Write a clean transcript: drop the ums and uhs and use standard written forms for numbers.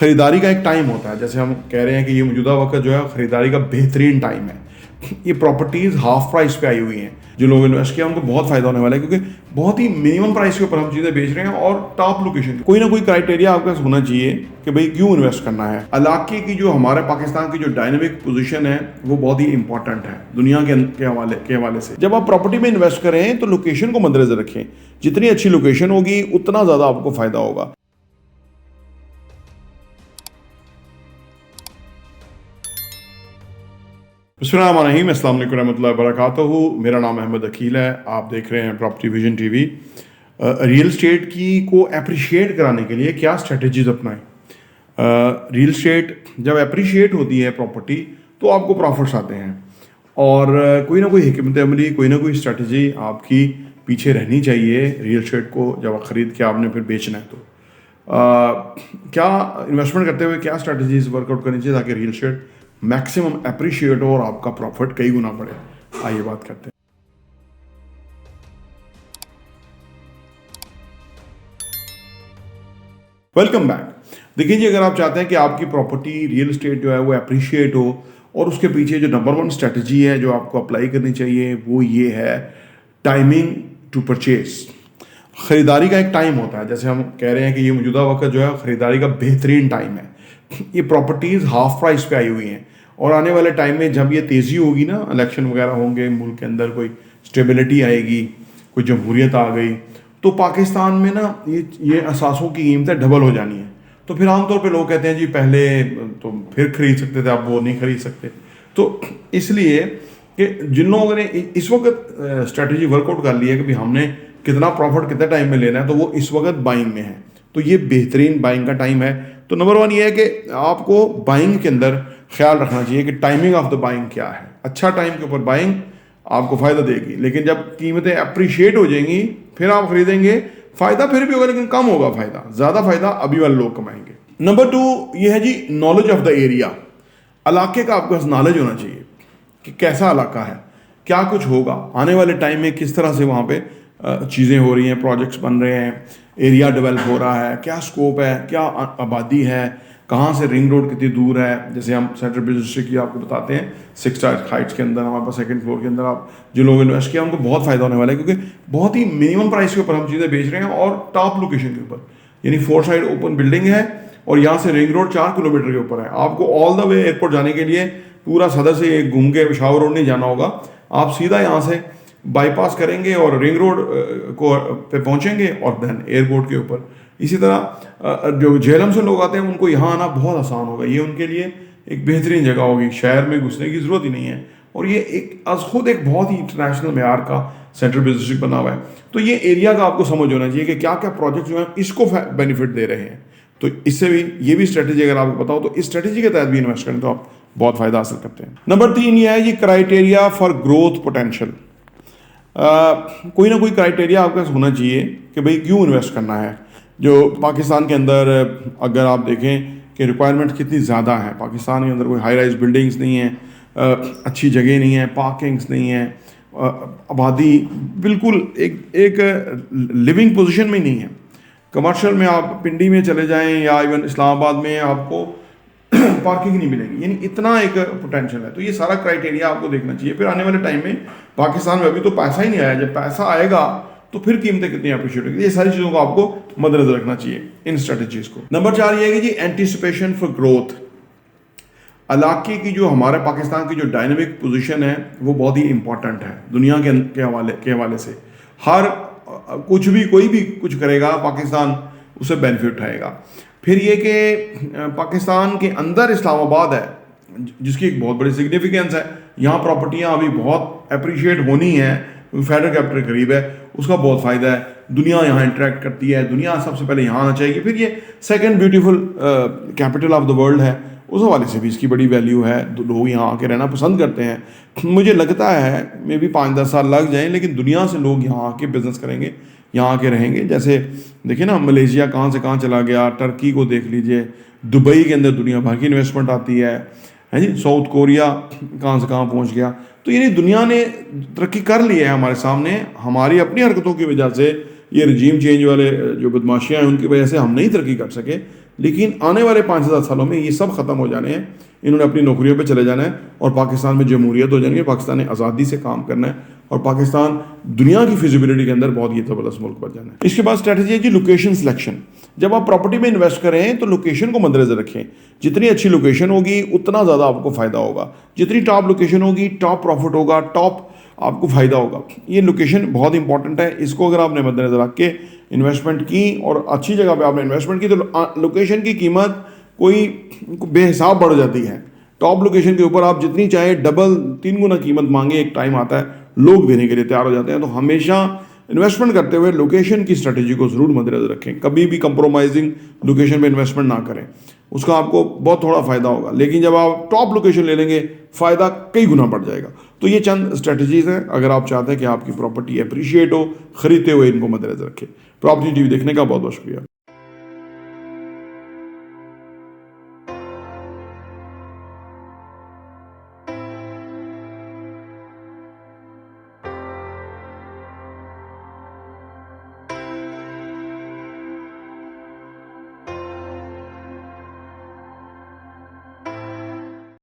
खरीदारी का एक टाइम होता है, जैसे हम कह रहे हैं कि ये मौजूदा वक्त जो है खरीदारी का बेहतरीन टाइम है। ये प्रॉपर्टीज हाफ प्राइस पे आई हुई हैं। जो लोग इन्वेस्ट किया उनको बहुत फायदा होने वाला है, क्योंकि बहुत ही मिनिमम प्राइस के ऊपर हम चीज़ें बेच रहे हैं और टॉप लोकेशन। कोई ना कोई क्राइटेरिया आपके पास होना चाहिए कि भाई क्यों इन्वेस्ट करना है। इलाके की जो हमारे पाकिस्तान की जो डायनेमिक पोजीशन है वो बहुत ही इंपॉर्टेंट है दुनिया के हवाले से। जब आप प्रॉपर्टी में इन्वेस्ट करें तो लोकेशन को मद्देनजर रखें। जितनी अच्छी लोकेशन होगी उतना ज़्यादा आपको फायदा होगा। अस्सलाम वालेकुम रहमतुल्लाहि व बरकातहू। मेरा नाम अहमद अकील है। आप देख रहे हैं property vision TV. Real estate की को अप्रिशिएट कराने के लिए क्या स्ट्रेटजीज अपनाएं। रियल स्टेट जब अप्रिशिएट होती है प्रॉपर्टी तो आपको प्रॉफिट्स आते हैं, और कोई ना कोई हिकमत अमली, कोई ना कोई स्ट्रेटजी आपकी पीछे रहनी चाहिए। रियल स्टेट को जब ख़रीद के आपने फिर बेचना है तो क्या इन्वेस्टमेंट करते हुए क्या स्ट्रेटजीज वर्कआउट करनी चाहिए ताकि रियल स्टेट मैक्सिमम अप्रिशिएट हो और आपका प्रॉफिट कई गुना बढ़े। आइए बात करते हैं। Welcome back. देखिए जी, अगर आप चाहते हैं कि आपकी प्रॉपर्टी रियल एस्टेट जो है वो अप्रिशिएट हो, और उसके पीछे जो नंबर वन स्ट्रेटजी है जो आपको अप्लाई करनी चाहिए वो ये है टाइमिंग टू परचेज। ख़रीदारी का एक टाइम होता है, जैसे हम कह रहे हैं कि ये मौजूदा वक्त जो है ख़रीदारी का बेहतरीन टाइम है। ये प्रॉपर्टीज़ हाफ प्राइस पे आई हुई हैं, और आने वाले टाइम में जब ये तेज़ी होगी ना, इलेक्शन वगैरह होंगे, मुल्क के अंदर कोई स्टेबिलिटी आएगी, कोई जमहूरियत आ गई, तो पाकिस्तान में ना ये असासों की कीमतें डबल हो जानी है। तो फिर आमतौर पे लोग कहते हैं जी पहले तो फिर खरीद सकते थे, अब वो नहीं खरीद सकते। तो इसलिए कि जिन लोगों ने इस वक्त स्ट्रेटजी वर्कआउट कर ली है कि भाई हमने कितना प्रॉफिट कितने टाइम में लेना है, तो वो इस वक्त बाइंग में है। तो ये बेहतरीन बाइंग का टाइम है। तो नंबर वन ये है कि आपको बाइंग के अंदर ख्याल रखना चाहिए कि टाइमिंग ऑफ द बाइंग क्या है। अच्छा टाइम के ऊपर बाइंग आपको फ़ायदा देगी, लेकिन जब कीमतें अप्रिशिएट हो जाएंगी फिर आप खरीदेंगे, फ़ायदा फिर भी होगा लेकिन कम होगा फ़ायदा। ज़्यादा फ़ायदा अभी वाले लोग कमाएंगे। नंबर टू ये है जी नॉलेज ऑफ द एरिया। इलाके का आपके पास नॉलेज होना चाहिए कि कैसा इलाका है, क्या कुछ होगा आने वाले टाइम में, किस तरह से वहाँ पे चीज़ें हो रही हैं, प्रोजेक्ट्स बन रहे हैं, एरिया डेवलप हो रहा है, क्या स्कोप है, क्या आबादी है, कहाँ से रिंग रोड कितनी दूर है। जैसे हम सेंट्रल बिजनेस डिस्ट्रिक्ट की आपको बताते हैं, 6 स्टार हाइट्स के अंदर हमारे पास सेकंड फ्लोर के अंदर आप जो लोग इन्वेस्ट किया उनको बहुत फायदा होने वाला है, क्योंकि बहुत ही मिनिमम प्राइस के ऊपर हम चीज़ें बेच रहे हैं और टॉप लोकेशन के ऊपर। यानी 4 साइड ओपन बिल्डिंग है और यहाँ से रिंग रोड 4 किलोमीटर के ऊपर है। आपको ऑल द वे एयरपोर्ट जाने के लिए पूरा सदर से घूम के पेशावर रोड नहीं जाना होगा, आप सीधा यहाँ से बाईपास करेंगे और रिंग रोड को पे पहुँचेंगे और देन एयरपोर्ट के ऊपर। इसी तरह जो झेलम से लोग आते हैं उनको यहाँ आना बहुत आसान होगा। ये उनके लिए एक बेहतरीन जगह होगी, शहर में घुसने की ज़रूरत ही नहीं है, और ये एक खुद एक बहुत ही इंटरनेशनल मेयार का सेंट्रल बिजनेस डिस्ट्रिक्ट बना हुआ है। तो ये एरिया का आपको समझ होना चाहिए कि क्या क्या प्रोजेक्ट जो हैं इसको बेनिफिट दे रहे हैं। तो इससे भी ये भी स्ट्रेटेजी अगर आपको पता हो तो इस स्ट्रेटेजी के तहत भी इन्वेस्ट करें तो आप बहुत फ़ायदा हासिल करते हैं। नंबर 3 ये है ये क्राइटेरिया फॉर ग्रोथ पोटेंशियल। कोई ना कोई क्राइटेरिया आपके पास होना चाहिए कि भाई क्यों इन्वेस्ट करना है। जो पाकिस्तान के अंदर अगर आप देखें कि रिक्वायरमेंट कितनी ज़्यादा है, पाकिस्तान के अंदर कोई हाई राइज बिल्डिंग्स नहीं है, अच्छी जगह नहीं है, पार्किंग्स नहीं है, आबादी बिल्कुल एक लिविंग पोजीशन में नहीं है। कमर्शियल में आप पिंडी में चले जाएं या इवन इस्लामाबाद में आपको पार्किंग नहीं मिलेगी, यानी इतना एक पोटेंशियल है। तो ये सारा क्राइटेरिया आपको देखना चाहिए। फिर आने वाले टाइम में पाकिस्तान में अभी तो पैसा ही नहीं आया, जब पैसा आएगा तो फिर कीमतें कितनी अप्रिशिएट होगी। ये सारी चीज़ों को आपको मद्देनजर रखना चाहिए इन स्ट्रेटजीज को। नंबर 4 ये है कि जी एंटिसिपेशन फॉर ग्रोथ। इलाके की जो हमारे पाकिस्तान की जो डायनेमिक पोजीशन है वो बहुत ही इंपॉर्टेंट है दुनिया के हवाले से। हर कुछ भी कोई भी कुछ करेगा पाकिस्तान उससे बेनिफिट उठाएगा। फिर ये कि पाकिस्तान के अंदर इस्लामाबाद है जिसकी एक बहुत बड़ी सिग्निफिकेंस है। यहाँ प्रॉपर्टियाँ अभी बहुत अप्रिशिएट होनी है, फेडरल कैपिटल करीब है, उसका बहुत फ़ायदा है। दुनिया यहाँ इंटरेक्ट करती है, दुनिया सबसे पहले यहाँ आना चाहिए। फिर ये second beautiful capital of the world है, उस हवाले से भी इसकी बड़ी वैल्यू है। लोग यहाँ आके रहना पसंद करते हैं। मुझे लगता है मे भी 5-10 साल लग जाएं, लेकिन दुनिया से लोग यहाँ आके बिजनेस करेंगे, यहाँ आके रहेंगे। जैसे देखिए ना, मलेशिया कहाँ से कहाँ चला गया, टर्की को देख लीजिए, दुबई के अंदर दुनिया भर की इन्वेस्टमेंट आती है जी, साउथ कोरिया कहाँ से कहाँ पहुँच गया। तो यानी दुनिया ने तरक्की कर ली है हमारे सामने। हमारी अपनी हरकतों की वजह से, ये रजीम चेंज वाले जो बदमाशियाँ हैं उनकी वजह से हम नहीं तरक्की कर सके, लेकिन आने वाले 5,000 सालों में ये सब खत्म हो जाने हैं। इन्होंने अपनी नौकरियों पे चले जाना है और पाकिस्तान में जमहूरियत हो जानी है। पाकिस्तान ने आज़ादी से काम करना है और पाकिस्तान दुनिया की फिजिबिलिटी के अंदर बहुत ही ज़बरदस्त मुल्क बन जाना है। इसके बाद स्ट्रैटेजी है जी लोकेशन सिलेक्शन। जब आप प्रॉपर्टी में इन्वेस्ट करें तो लोकेशन को मद्देनजर रखें। जितनी अच्छी लोकेशन होगी उतना ज़्यादा आपको फ़ायदा होगा। जितनी टॉप लोकेशन होगी टॉप प्रॉफिट होगा, टॉप आपको फ़ायदा होगा। ये लोकेशन बहुत इंपॉर्टेंट है। इसको अगर आपने मद्देनजर रख के इन्वेस्टमेंट की और अच्छी जगह पे आपने इन्वेस्टमेंट की तो लोकेशन की कीमत कोई बेहिसाब बढ़ जाती है। टॉप लोकेशन के ऊपर आप जितनी चाहे डबल 3 गुना कीमत मांगे, एक टाइम आता है लोग देने के लिए तैयार हो जाते हैं। तो हमेशा इन्वेस्टमेंट करते हुए लोकेशन की स्ट्रेटेजी को ज़रूर मद्देनजर रखें। कभी भी कंप्रोमाइजिंग लोकेशन पे इन्वेस्टमेंट ना करें, उसका आपको बहुत थोड़ा फ़ायदा होगा। लेकिन जब आप टॉप लोकेशन ले लेंगे फ़ायदा कई गुना बढ़ जाएगा। तो ये चंद स्ट्रेटजीज़ हैं। अगर आप चाहते हैं कि आपकी प्रॉपर्टी अप्रिशिएट हो, ख़रीदते हुए इनको मद्देनजर रखें। प्रॉपर्टी टीवी देखने का बहुत बहुत शुक्रिया।